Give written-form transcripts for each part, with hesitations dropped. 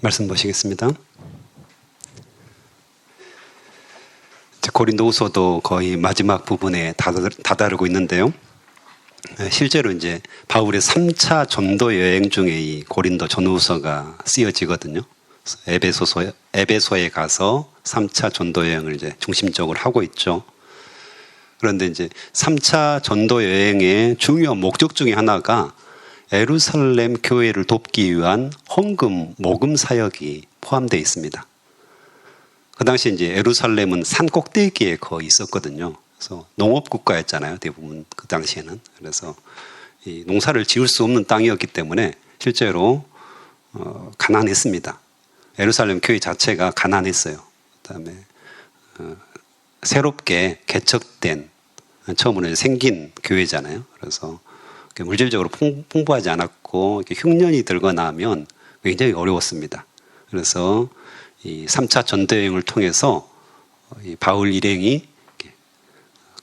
말씀 보시겠습니다. 고린도후서도 거의 마지막 부분에 다다르고 있는데요. 실제로 이제 바울의 3차 전도 여행 중에 이 고린도 전후서가 쓰여지거든요. 에베소에 가서 3차 전도 여행을 이제 중심적으로 하고 있죠. 그런데 이제 3차 전도 여행의 중요한 목적 중에 하나가 예루살렘 교회를 돕기 위한 헌금, 모금 사역이 포함되어 있습니다. 그 당시 이제 예루살렘은 산 꼭대기에 거의 있었거든요. 그래서 농업 국가였잖아요, 대부분 그 당시에는. 그래서 이 농사를 지을 수 없는 땅이었기 때문에 실제로 가난했습니다. 예루살렘 교회 자체가 가난했어요. 그다음에 새롭게 개척된 처음으로 생긴 교회잖아요. 그래서 물질적으로 풍부하지 않았고 흉년이 들거나 하면 굉장히 어려웠습니다. 그래서 이 3차 전도여행을 통해서 이 바울 일행이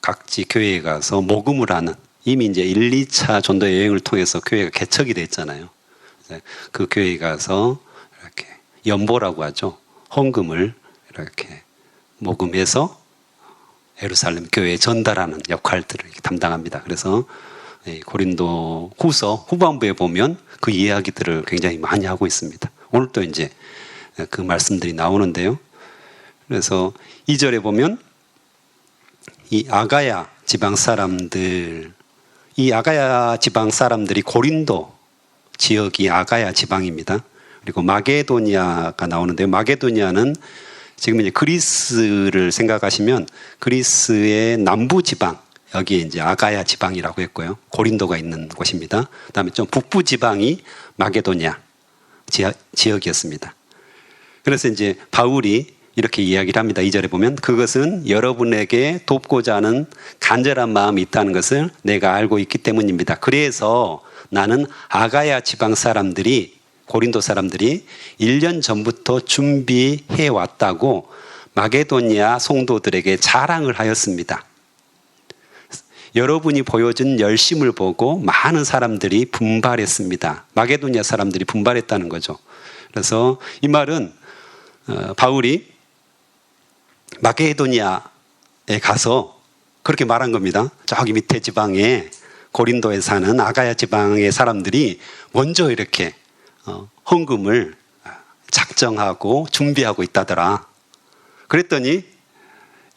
각지 교회에 가서 모금을 하는, 이미 이제 1, 2차 전도여행을 통해서 교회가 개척이 됐잖아요. 그 교회에 가서 이렇게 연보라고 하죠. 헌금을 이렇게 모금해서 예루살렘 교회에 전달하는 역할들을 담당합니다. 그래서 고린도 후서 후반부에 보면 그 이야기들을 굉장히 많이 하고 있습니다. 오늘 또 이제 그 말씀들이 나오는데요. 그래서 2절에 보면 이 아가야 지방 사람들, 이 아가야 지방 사람들이 고린도 지역이 아가야 지방입니다. 그리고 마게도니아가 나오는데요. 마게도니아는 지금 이제 그리스를 생각하시면 그리스의 남부 지방, 여기에 이제 아가야 지방이라고 했고요. 고린도가 있는 곳입니다. 그다음에 좀 북부 지방이 마게도니아 지역이었습니다. 그래서 이제 바울이 이렇게 이야기를 합니다. 2절에 보면 그것은 여러분에게 돕고자 하는 간절한 마음이 있다는 것을 내가 알고 있기 때문입니다. 그래서 나는 아가야 지방 사람들이, 고린도 사람들이 1년 전부터 준비해 왔다고 마게도니아 성도들에게 자랑을 하였습니다. 여러분이 보여준 열심을 보고 많은 사람들이 분발했습니다. 마게도니아 사람들이 분발했다는 거죠. 그래서 이 말은 바울이 마게도니아에 가서 그렇게 말한 겁니다. 저기 밑에 지방에 고린도에 사는 아가야 지방의 사람들이 먼저 이렇게 헌금을 작정하고 준비하고 있다더라. 그랬더니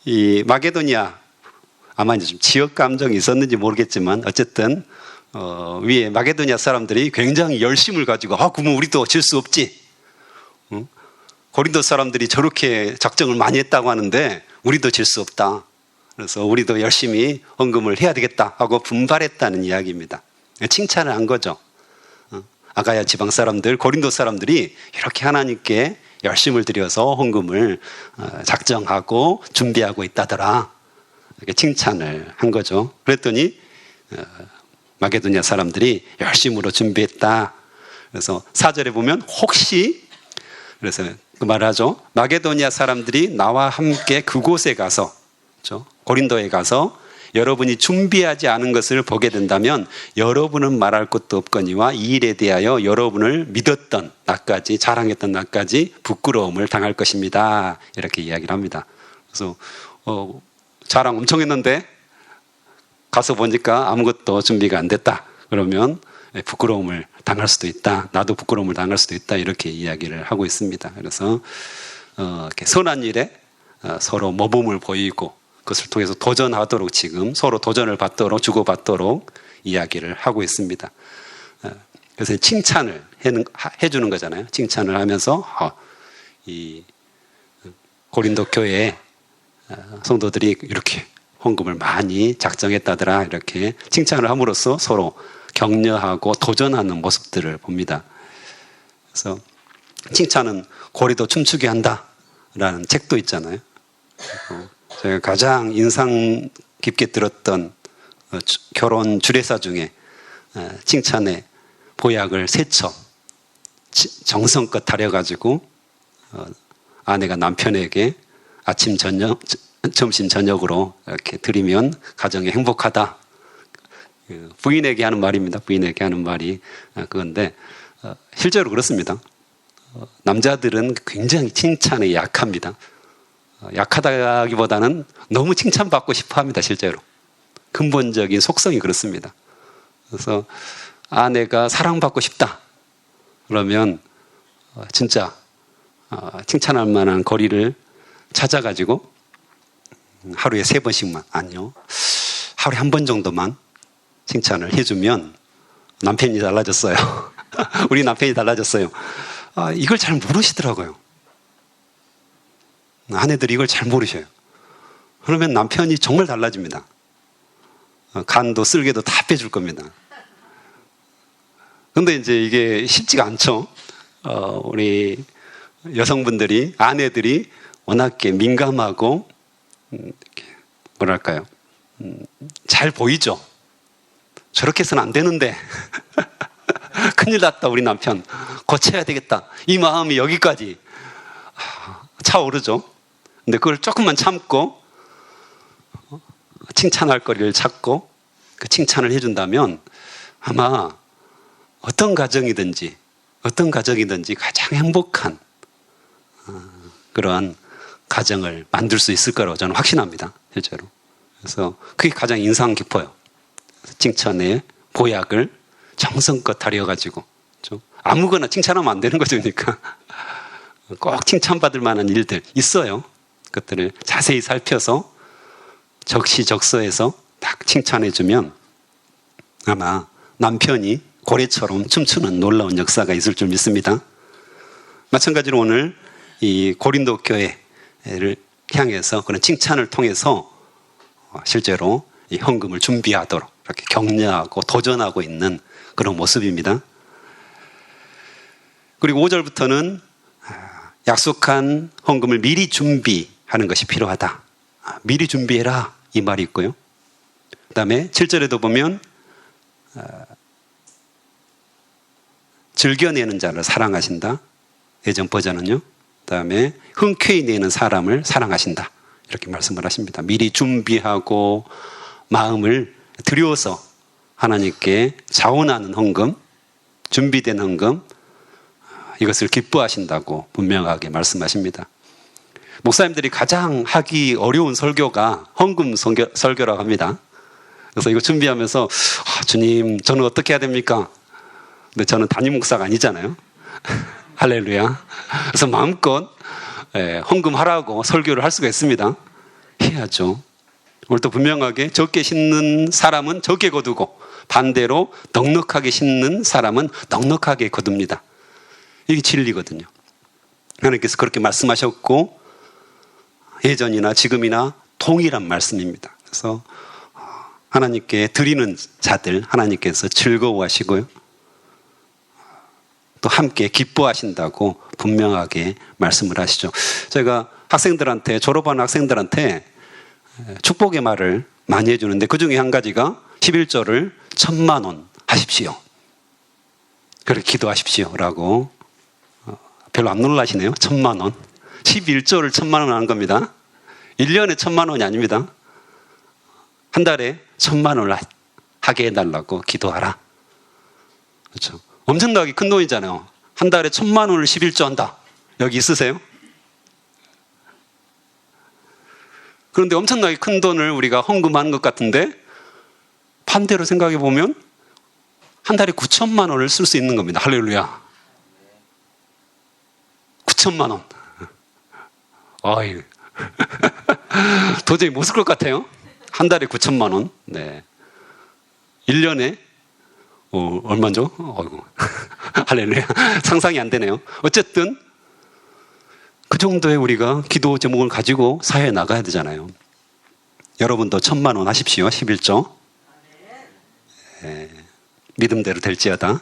이 마게도니아, 아마 이제 좀 지역 감정이 있었는지 모르겠지만 어쨌든 위에 마게도니아 사람들이 굉장히 열심을 가지고 그러면 우리도 질 수 없지. 고린도 사람들이 저렇게 작정을 많이 했다고 하는데 우리도 질 수 없다. 그래서 우리도 열심히 헌금을 해야 되겠다 하고 분발했다는 이야기입니다. 칭찬을 한 거죠. 아가야 지방 사람들, 고린도 사람들이 이렇게 하나님께 열심을 들여서 헌금을 작정하고 준비하고 있다더라. 이렇게 칭찬을 한 거죠. 그랬더니 마게도니아 사람들이 열심으로 준비했다. 그래서 4절에 보면 혹시, 그래서 그 말을 하죠. 마게도니아 사람들이 나와 함께 그곳에 가서, 그렇죠? 고린도에 가서 여러분이 준비하지 않은 것을 보게 된다면 여러분은 말할 것도 없거니와 이 일에 대하여 여러분을 믿었던 나까지, 자랑했던 나까지 부끄러움을 당할 것입니다. 이렇게 이야기를 합니다. 그래서 자랑 엄청 했는데 가서 보니까 아무것도 준비가 안 됐다. 그러면 부끄러움을 당할 수도 있다. 나도 부끄러움을 당할 수도 있다. 이렇게 이야기를 하고 있습니다. 그래서 이렇게 선한 일에 서로 모범을 보이고 그것을 통해서 도전하도록, 지금 서로 도전을 받도록, 주고받도록 이야기를 하고 있습니다. 그래서 칭찬을 해주는 거잖아요. 칭찬을 하면서 이 고린도 교회에 성도들이 이렇게 헌금을 많이 작정했다더라, 이렇게 칭찬을 함으로써 서로 격려하고 도전하는 모습들을 봅니다. 그래서 칭찬은 고리도 춤추게 한다라는 책도 있잖아요. 제가 가장 인상 깊게 들었던 결혼 주례사 중에 칭찬의 보약을 3첩 정성껏 다려가지고 아내가 남편에게 아침, 저녁, 점심, 저녁으로 이렇게 드리면 가정이 행복하다. 부인에게 하는 말입니다. 부인에게 하는 말이 그건데 실제로 그렇습니다. 남자들은 굉장히 칭찬에 약합니다. 약하다기보다는 너무 칭찬받고 싶어 합니다, 실제로. 근본적인 속성이 그렇습니다. 그래서 아내가 사랑받고 싶다. 그러면 진짜 칭찬할 만한 거리를 찾아가지고 하루에 3번씩만, 아니요, 하루에 1번 정도만 칭찬을 해주면 남편이 달라졌어요. 우리 남편이 달라졌어요. 이걸 잘 모르시더라고요. 아내들이 이걸 잘 모르셔요. 그러면 남편이 정말 달라집니다. 간도 쓸개도 다 빼줄 겁니다. 근데 이제 이게 쉽지가 않죠. 우리 여성분들이, 아내들이 워낙에 민감하고, 뭐랄까요, 잘 보이죠. 저렇게 해서는 안 되는데. 큰일 났다, 우리 남편. 고쳐야 되겠다. 이 마음이 여기까지 차오르죠. 근데 그걸 조금만 참고, 칭찬할 거리를 찾고, 그 칭찬을 해준다면 아마 어떤 가정이든지 가장 행복한 그러한 가정을 만들 수 있을 거라고 저는 확신합니다, 실제로. 그래서 그게 가장 인상 깊어요. 칭찬의 보약을 정성껏 다려가지고 좀 아무거나 칭찬하면 안 되는 거죠. 그러니까 꼭 칭찬받을 만한 일들 있어요. 그것들을 자세히 살펴서 적시적소해서 딱 칭찬해주면 아마 남편이 고래처럼 춤추는 놀라운 역사가 있을 줄 믿습니다. 마찬가지로 오늘 이 고린도 교회를 향해서 그런 칭찬을 통해서 실제로 이 헌금을 준비하도록 이렇게 격려하고 도전하고 있는 그런 모습입니다. 그리고 5절부터는 약속한 헌금을 미리 준비하는 것이 필요하다. 미리 준비해라, 이 말이 있고요. 그 다음에 7절에도 보면 즐겨내는 자를 사랑하신다. 예전 버전은요. 그 다음에 흔쾌히 내는 사람을 사랑하신다. 이렇게 말씀을 하십니다. 미리 준비하고 마음을 들여서 하나님께 자원하는 헌금, 준비된 헌금, 이것을 기뻐하신다고 분명하게 말씀하십니다. 목사님들이 가장 하기 어려운 설교가 헌금 설교라고 합니다. 그래서 이거 준비하면서 주님, 저는 어떻게 해야 됩니까? 근데 저는 담임 목사가 아니잖아요. 할렐루야. 그래서 마음껏 헌금하라고 설교를 할 수가 있습니다. 해야죠. 오늘도 분명하게 적게 심는 사람은 적게 거두고 반대로 넉넉하게 심는 사람은 넉넉하게 거둡니다. 이게 진리거든요. 하나님께서 그렇게 말씀하셨고 예전이나 지금이나 동일한 말씀입니다. 그래서 하나님께 드리는 자들 하나님께서 즐거워하시고요. 또 함께 기뻐하신다고 분명하게 말씀을 하시죠. 제가 학생들한테, 졸업한 학생들한테 축복의 말을 많이 해주는데 그 중에 한 가지가 11조를 1,000,000원 하십시오. 그렇게 기도하십시오 라고. 별로 안 놀라시네요. 1,000,000원. 11조를 1,000,000원 하는 겁니다. 1년에 1,000,000원이 아닙니다. 한 달에 1,000,000원을 하게 해달라고 기도하라. 그렇죠. 엄청나게 큰 돈이잖아요. 한 달에 1,000,000원을 11조 한다. 여기 있으세요? 그런데 엄청나게 큰 돈을 우리가 헌금하는 것 같은데 반대로 생각해 보면 한 달에 9,000,000원을 쓸 수 있는 겁니다. 할렐루야. 9,000,000원. 어이. 도저히 못 쓸 것 같아요. 한 달에 9,000,000원. 네. 1년에 얼마죠? 어이구. 할렐루야. 상상이 안 되네요. 어쨌든 그 정도의 우리가 기도 제목을 가지고 사회에 나가야 되잖아요. 여러분도 1,000,000원 하십시오. 11조. 네. 믿음대로 될지어다.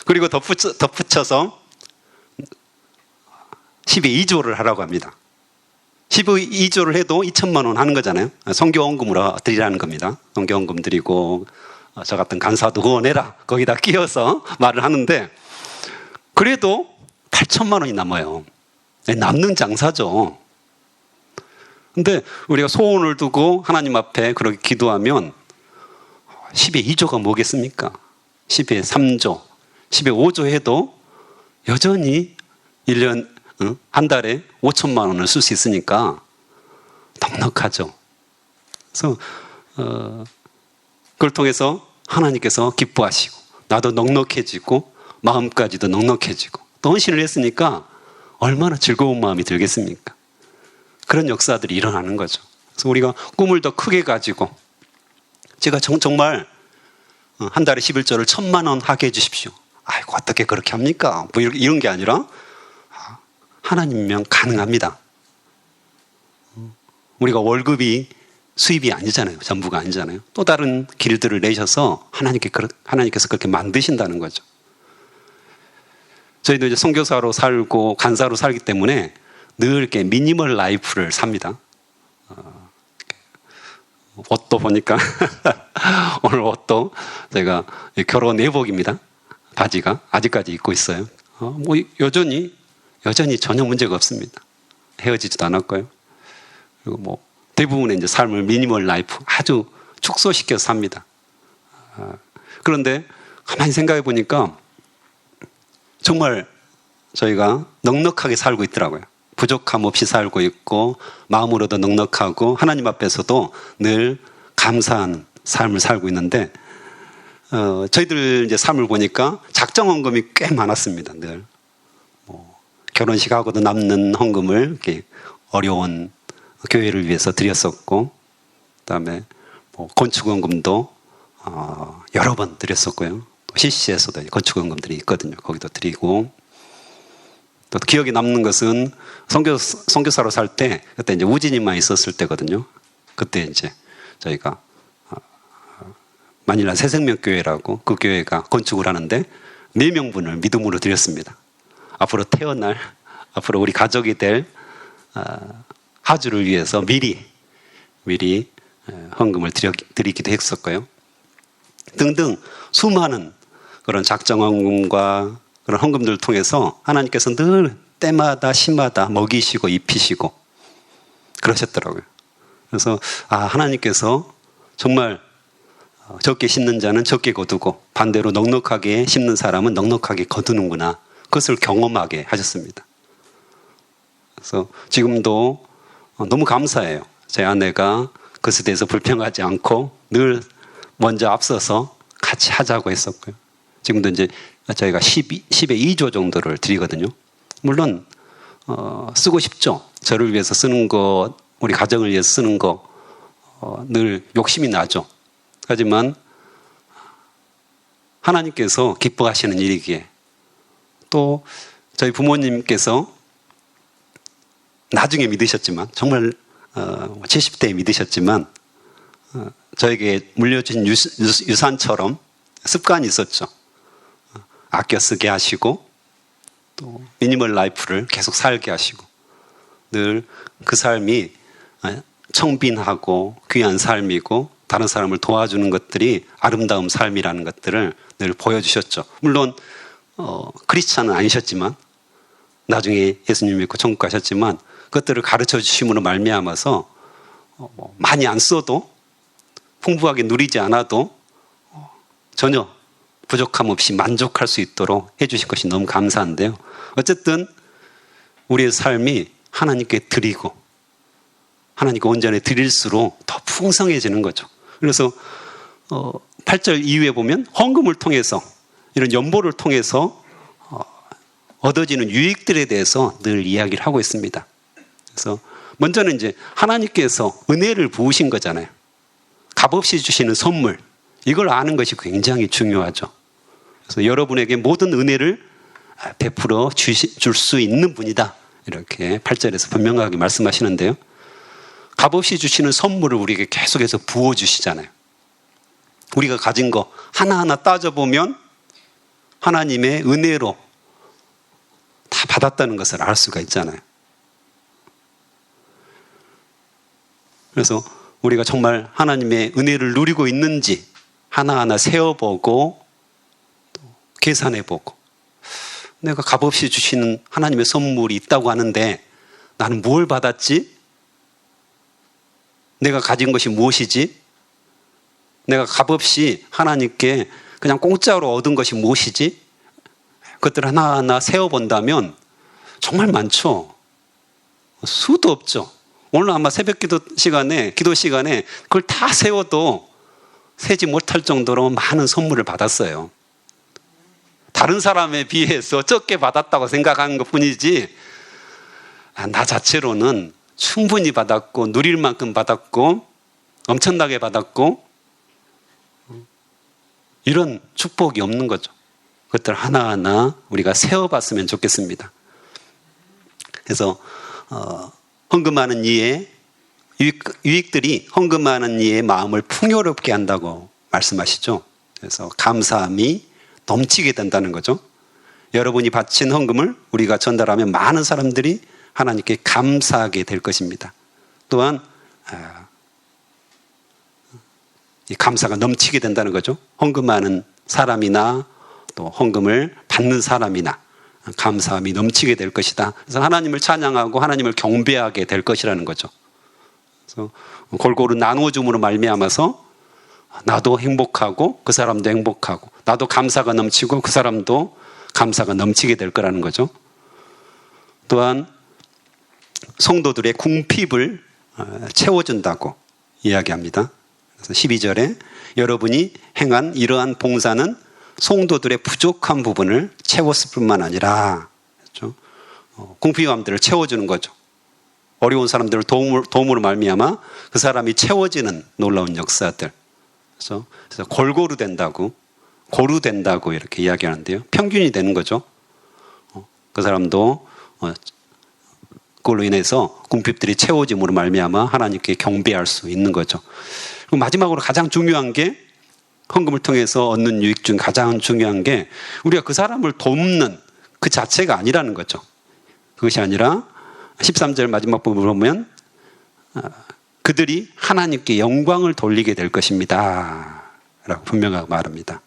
그리고 덧붙여서 12조를 하라고 합니다. 12조를 해도 2,000,000원 하는 거잖아요. 선교헌금으로 드리라는 겁니다. 선교헌금 드리고 저 같은 간사도 후원해라. 거기다 끼워서 말을 하는데 그래도 8,000,000원이 남아요. 남는 장사죠. 근데 우리가 소원을 두고 하나님 앞에 그렇게 기도하면 10의 2조가 뭐겠습니까? 10의 3조, 10의 5조 해도 여전히 1년, 한 달에 5천만 원을 쓸 수 있으니까 넉넉하죠. 그래서 그걸 통해서 하나님께서 기뻐하시고 나도 넉넉해지고 마음까지도 넉넉해지고 또 헌신을 했으니까 얼마나 즐거운 마음이 들겠습니까? 그런 역사들이 일어나는 거죠. 그래서 우리가 꿈을 더 크게 가지고 제가 정말 한 달에 11조를 1,000만 원 하게 해주십시오. 아이고 어떻게 그렇게 합니까? 뭐 이런 게 아니라 하나님이면 가능합니다. 우리가 월급이 수입이 아니잖아요. 전부가 아니잖아요. 또 다른 길들을 내셔서 하나님께서 그렇게 만드신다는 거죠. 저희도 이제 선교사로 살고 간사로 살기 때문에 늘 이렇게 미니멀 라이프를 삽니다. 옷도 보니까 오늘 옷도 제가 결혼 내복입니다. 바지가 아직까지 입고 있어요. 뭐 여전히 전혀 문제가 없습니다. 헤어지지도 않았고요. 그리고 뭐 대부분의 이제 삶을 미니멀 라이프 아주 축소시켜서 삽니다. 그런데 가만히 생각해 보니까 정말 저희가 넉넉하게 살고 있더라고요. 부족함 없이 살고 있고 마음으로도 넉넉하고 하나님 앞에서도 늘 감사한 삶을 살고 있는데 저희들 이제 삶을 보니까 작정 헌금이 꽤 많았습니다. 늘 뭐 결혼식하고도 남는 헌금을 이렇게 어려운 교회를 위해서 드렸었고, 그다음에 뭐 건축 헌금도 여러 번 드렸었고요. CC에서도 건축 헌금들이 있거든요. 거기도 드리고. 또 기억에 남는 것은 선교사로 살 때 그때 이제 우진이만 있었을 때거든요. 그때 이제 저희가 마닐라 새생명교회라고 그 교회가 건축을 하는데 4명분을 믿음으로 드렸습니다. 앞으로 태어날, 앞으로 우리 가족이 될 하주를 위해서 미리 헌금을 드리기도 했었고요. 등등 수많은 그런 작정 헌금과 그런 헌금들을 통해서 하나님께서 늘 때마다 시마다 먹이시고 입히시고 그러셨더라고요. 그래서 하나님께서 정말 적게 심는 자는 적게 거두고 반대로 넉넉하게 심는 사람은 넉넉하게 거두는구나. 그것을 경험하게 하셨습니다. 그래서 지금도 너무 감사해요. 제 아내가 그것에 대해서 불평하지 않고 늘 먼저 앞서서 같이 하자고 했었고요. 지금도 이제 저희가 10에 2조 정도를 드리거든요. 물론 쓰고 싶죠. 저를 위해서 쓰는 것, 우리 가정을 위해서 쓰는 거 늘 욕심이 나죠. 하지만 하나님께서 기뻐하시는 일이기에 또 저희 부모님께서 나중에 믿으셨지만 정말 70대에 믿으셨지만 저에게 물려준 유산처럼 습관이 있었죠. 아껴 쓰게 하시고 또 미니멀 라이프를 계속 살게 하시고 늘 그 삶이 청빈하고 귀한 삶이고 다른 사람을 도와주는 것들이 아름다운 삶이라는 것들을 늘 보여주셨죠. 물론 크리스찬은 아니셨지만 나중에 예수님 믿고 천국 가셨지만 그것들을 가르쳐 주심으로 말미암아서 많이 안 써도 풍부하게 누리지 않아도 전혀 부족함 없이 만족할 수 있도록 해주신 것이 너무 감사한데요. 어쨌든 우리의 삶이 하나님께 드리고 하나님께 온전히 드릴수록 더 풍성해지는 거죠. 그래서 8절 이후에 보면 헌금을 통해서 이런 연보를 통해서 얻어지는 유익들에 대해서 늘 이야기를 하고 있습니다. 그래서 먼저는 이제 하나님께서 은혜를 부으신 거잖아요. 값없이 주시는 선물, 이걸 아는 것이 굉장히 중요하죠. 그래서 여러분에게 모든 은혜를 베풀어 줄 수 있는 분이다. 이렇게 8절에서 분명하게 말씀하시는데요. 값없이 주시는 선물을 우리에게 계속해서 부어주시잖아요. 우리가 가진 거 하나하나 따져보면 하나님의 은혜로 다 받았다는 것을 알 수가 있잖아요. 그래서 우리가 정말 하나님의 은혜를 누리고 있는지 하나하나 세어보고 계산해보고 내가 값없이 주시는 하나님의 선물이 있다고 하는데 나는 뭘 받았지? 내가 가진 것이 무엇이지? 내가 값없이 하나님께 그냥 공짜로 얻은 것이 무엇이지? 그것들을 하나하나 세어본다면 정말 많죠. 수도 없죠. 오늘 아마 새벽 기도 시간에 그걸 다 세워도 세지 못할 정도로 많은 선물을 받았어요. 다른 사람에 비해서 적게 받았다고 생각하는 것 뿐이지, 나 자체로는 충분히 받았고, 누릴 만큼 받았고, 엄청나게 받았고, 이런 축복이 없는 거죠. 그것들 하나하나 우리가 세워봤으면 좋겠습니다. 그래서 헌금하는 이의 유익들이 헌금하는 이의 마음을 풍요롭게 한다고 말씀하시죠. 그래서 감사함이 넘치게 된다는 거죠. 여러분이 바친 헌금을 우리가 전달하면 많은 사람들이 하나님께 감사하게 될 것입니다. 또한 이 감사가 넘치게 된다는 거죠. 헌금하는 사람이나 또 헌금을 받는 사람이나 감사함이 넘치게 될 것이다. 그래서 하나님을 찬양하고 하나님을 경배하게 될 것이라는 거죠. 그래서 골고루 나누어줌으로 말미암아서 나도 행복하고 그 사람도 행복하고, 나도 감사가 넘치고 그 사람도 감사가 넘치게 될 거라는 거죠. 또한 성도들의 궁핍을 채워준다고 이야기합니다. 그래서 12절에 여러분이 행한 이러한 봉사는 성도들의 부족한 부분을 채웠을 뿐만 아니라, 그렇죠? 궁핍함들을 채워주는 거죠. 어려운 사람들을 도움으로 말미암아 그 사람이 채워지는 놀라운 역사들. 그래서 골고루 된다고, 고루 된다고 이렇게 이야기하는데요. 평균이 되는 거죠. 그 사람도 그걸로 인해서 궁핍들이 채워짐으로 말미암아 하나님께 경배할 수 있는 거죠. 그리고 마지막으로 가장 중요한 게, 헌금을 통해서 얻는 유익 중 가장 중요한 게 우리가 그 사람을 돕는 그 자체가 아니라는 거죠. 그것이 아니라 13절 마지막 부분을 보면 그들이 하나님께 영광을 돌리게 될 것입니다 라고 분명하게 말합니다.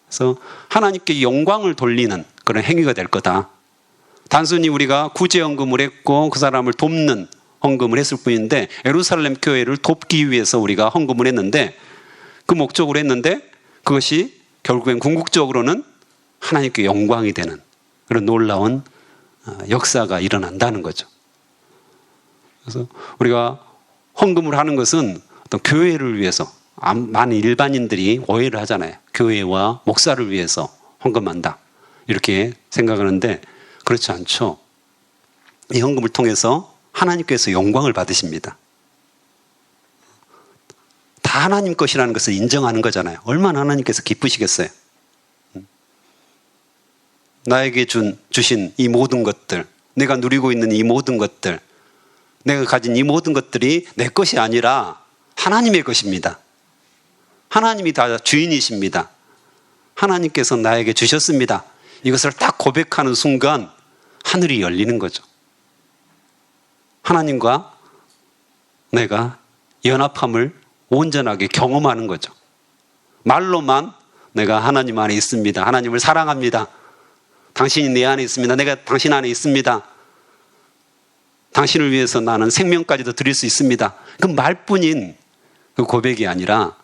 그래서 하나님께 영광을 돌리는 그런 행위가 될 거다. 단순히 우리가 구제헌금을 했고 그 사람을 돕는 헌금을 했을 뿐인데, 예루살렘 교회를 돕기 위해서 우리가 헌금을 했는데, 그 목적으로 했는데 그것이 결국엔 궁극적으로는 하나님께 영광이 되는 그런 놀라운 역사가 일어난다는 거죠. 그래서 우리가 헌금을 하는 것은 어떤 교회를 위해서, 많은 일반인들이 오해를 하잖아요. 교회와 목사를 위해서 헌금한다 이렇게 생각하는데 그렇지 않죠. 이 헌금을 통해서 하나님께서 영광을 받으십니다. 다 하나님 것이라는 것을 인정하는 거잖아요. 얼마나 하나님께서 기쁘시겠어요. 나에게 주신 이 모든 것들, 내가 누리고 있는 이 모든 것들, 내가 가진 이 모든 것들이 내 것이 아니라 하나님의 것입니다. 하나님이 다 주인이십니다. 하나님께서 나에게 주셨습니다. 이것을 딱 고백하는 순간 하늘이 열리는 거죠. 하나님과 내가 연합함을 온전하게 경험하는 거죠. 말로만 내가 하나님 안에 있습니다. 하나님을 사랑합니다. 당신이 내 안에 있습니다. 내가 당신 안에 있습니다. 당신을 위해서 나는 생명까지도 드릴 수 있습니다. 그 말뿐인 그 고백이 아니라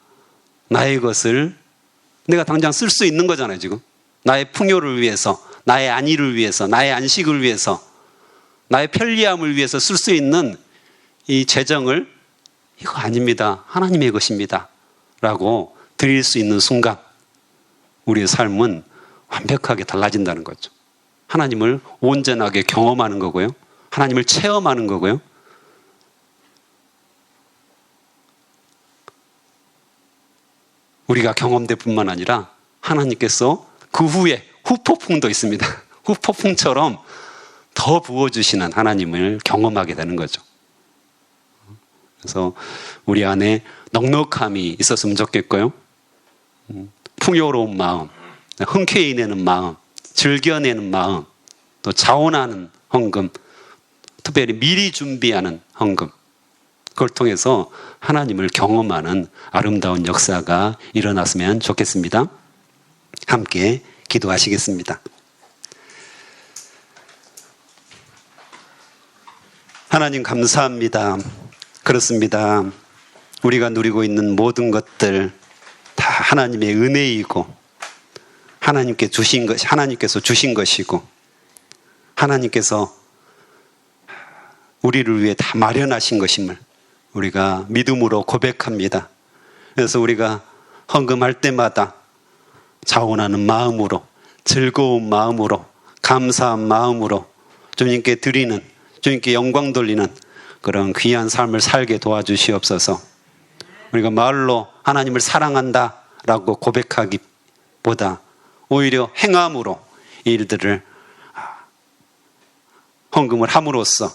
나의 것을 내가 당장 쓸 수 있는 거잖아요, 지금. 나의 풍요를 위해서, 나의 안위를 위해서, 나의 안식을 위해서, 나의 편리함을 위해서 쓸 수 있는 이 재정을 이거 아닙니다. 하나님의 것입니다. 라고 드릴 수 있는 순간 우리의 삶은 완벽하게 달라진다는 거죠. 하나님을 온전하게 경험하는 거고요. 하나님을 체험하는 거고요. 우리가 경험될 뿐만 아니라 하나님께서 그 후에 후폭풍도 있습니다. 후폭풍처럼 더 부어주시는 하나님을 경험하게 되는 거죠. 그래서 우리 안에 넉넉함이 있었으면 좋겠고요. 풍요로운 마음, 흔쾌히 내는 마음, 즐겨내는 마음, 또 자원하는 헌금, 특별히 미리 준비하는 헌금, 그걸 통해서 하나님을 경험하는 아름다운 역사가 일어났으면 좋겠습니다. 함께 기도하시겠습니다. 하나님 감사합니다. 그렇습니다. 우리가 누리고 있는 모든 것들 다 하나님의 은혜이고 하나님께서 주신 것이고 하나님께서 우리를 위해 다 마련하신 것임을 우리가 믿음으로 고백합니다. 그래서 우리가 헌금할 때마다 자원하는 마음으로, 즐거운 마음으로, 감사한 마음으로 주님께 드리는, 주님께 영광 돌리는 그런 귀한 삶을 살게 도와주시옵소서. 우리가 말로 하나님을 사랑한다라고 고백하기보다 오히려 행함으로 이 일들을 헌금을 함으로써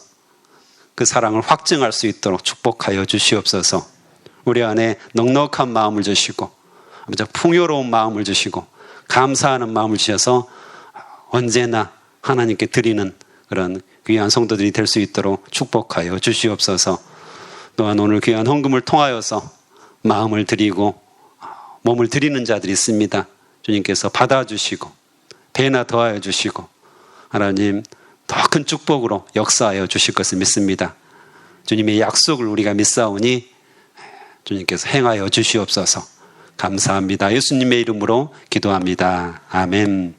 그 사랑을 확증할 수 있도록 축복하여 주시옵소서. 우리 안에 넉넉한 마음을 주시고 풍요로운 마음을 주시고 감사하는 마음을 주셔서 언제나 하나님께 드리는 그런 귀한 성도들이 될 수 있도록 축복하여 주시옵소서. 또한 오늘 귀한 헌금을 통하여서 마음을 드리고 몸을 드리는 자들이 있습니다. 주님께서 받아주시고 배나 더하여 주시고 하나님 더 큰 축복으로 역사하여 주실 것을 믿습니다. 주님의 약속을 우리가 믿사오니 주님께서 행하여 주시옵소서. 감사합니다. 예수님의 이름으로 기도합니다. 아멘.